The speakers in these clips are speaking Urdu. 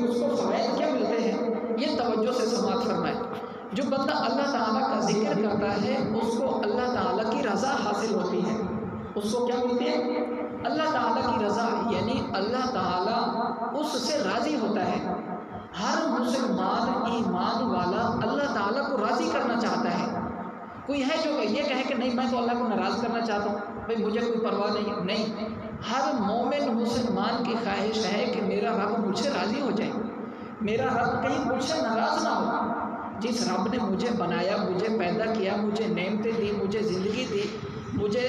اس کو فوائد کیا ملتے ہیں، یہ توجہ سے سماعت فرمائے۔ جو بندہ اللہ تعالیٰ کا ذکر کرتا ہے اس کو اللہ تعالیٰ کی رضا حاصل ہوتی ہے۔ اس کو کیا ملتی ہے؟ اللہ تعالیٰ کی رضا، یعنی اللہ تعالیٰ اس سے راضی ہوتا ہے۔ ہر مسلمان ایمان والا اللہ تعالیٰ کو راضی کرنا چاہتا ہے۔ کوئی ہے جو یہ کہے کہ نہیں میں تو اللہ کو ناراض کرنا چاہتا ہوں، بھائی مجھے کوئی پرواہ نہیں۔ ہر مومن مسلمان کی خواہش ہے کہ میرا رب مجھ سے راضی ہو جائے، میرا رب کہیں مجھ سے ناراض نہ ہو۔ جس رب نے مجھے بنایا، مجھے پیدا کیا، مجھے نعمتیں دی، مجھے زندگی دی، مجھے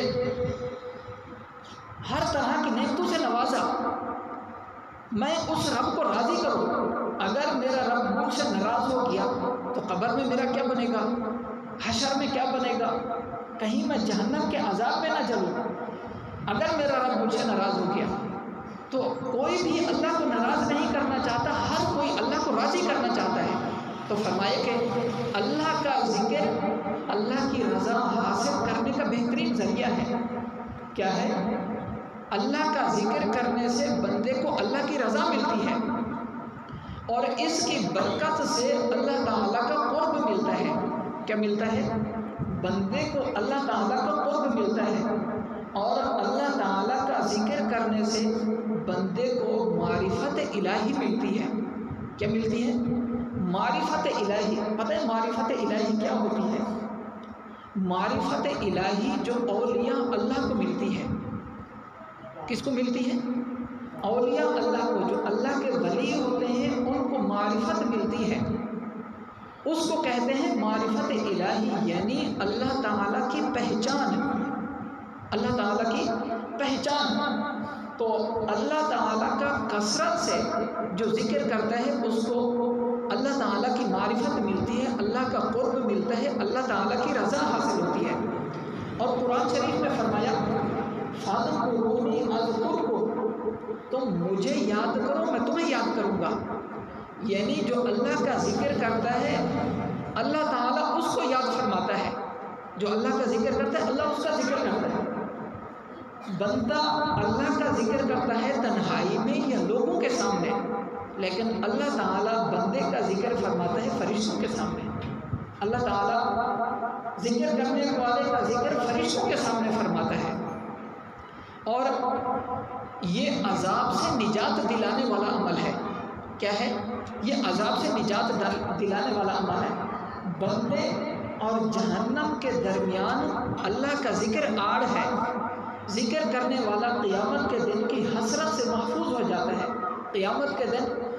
ہر طرح کی نعمتوں سے نوازا، میں اس رب کو راضی کروں۔ اگر میرا رب مجھ سے ناراض ہو گیا تو قبر میں میرا کیا بنے گا، حشر میں کیا بنے گا، کہیں میں جہنم کے عذاب میں نہ جلوں۔ اگر میرا رب مجھ سے ناراض ہو گیا تو کوئی بھی اللہ کو ناراض نہیں کرنا چاہتا، ہر کوئی اللہ کو راضی کرنا چاہتا ہے۔ تو فرمایا کہ اللہ کا ذکر اللہ کی رضا حاصل کرنے کا بہترین ذریعہ ہے۔ کیا ہے؟ اللہ کا ذکر کرنے سے بندے کو اللہ کی رضا ملتی ہے، اور اس کی برکت سے اللہ تعالیٰ کا قرب ملتا ہے۔ کیا ملتا ہے؟ بندے کو اللہ تعالیٰ کا قرب ملتا ہے، اور اللہ تعالیٰ کا ذکر کرنے سے بندے کو معرفت الہی ملتی ہے۔ کیا ملتی ہے؟ معرفت الہی۔ پتہ ہے معرفت الہی کیا ہوتی ہے؟ معرفت الہی جو اولیاء اللہ کو ملتی ہے۔ کس کو ملتی ہے؟ اولیاء اللہ کو، جو اللہ کے ولی ہوتے ہیں ان کو معرفت ملتی ہے، اس کو کہتے ہیں معرفت الہی، یعنی اللہ تعالیٰ کی پہچان، اللہ تعالیٰ کی پہچان۔ تو اللہ تعالیٰ کا کثرت سے جو ذکر کرتا ہے اس کو اللہ تعالیٰ کی معرفت ملتی ہے، اللہ کا قرب ملتا ہے، اللہ تعالیٰ کی رضا حاصل ہوتی ہے۔ اور قرآن شریف میں فرمایا فَاذْكُرُونِی أَذْكُرْکُم، تم مجھے یاد کرو میں تمہیں یاد کروں گا۔ یعنی جو اللہ کا ذکر کرتا ہے اللہ تعالیٰ اس کو یاد فرماتا ہے، جو اللہ کا ذکر کرتا ہے اللہ اس کا ذکر کرتا ہے۔ بندہ اللہ کا ذکر کرتا ہے تنہائی میں یا لوگوں کے سامنے، لیکن اللہ تعالیٰ بندے کا ذکر فرماتا ہے فرشتوں کے سامنے۔ اللہ تعالیٰ ذکر کرنے والے کا ذکر فرشتوں کے سامنے فرماتا ہے، اور یہ عذاب سے نجات دلانے والا عمل ہے۔ کیا ہے؟ یہ عذاب سے نجات دلانے والا عمل ہے۔ بندے اور جہنم کے درمیان اللہ کا ذکر آڑ ہے۔ ذکر کرنے والا قیامت کے دن کی حسرت سے محفوظ ہو جاتا ہے۔ قیامت کے دن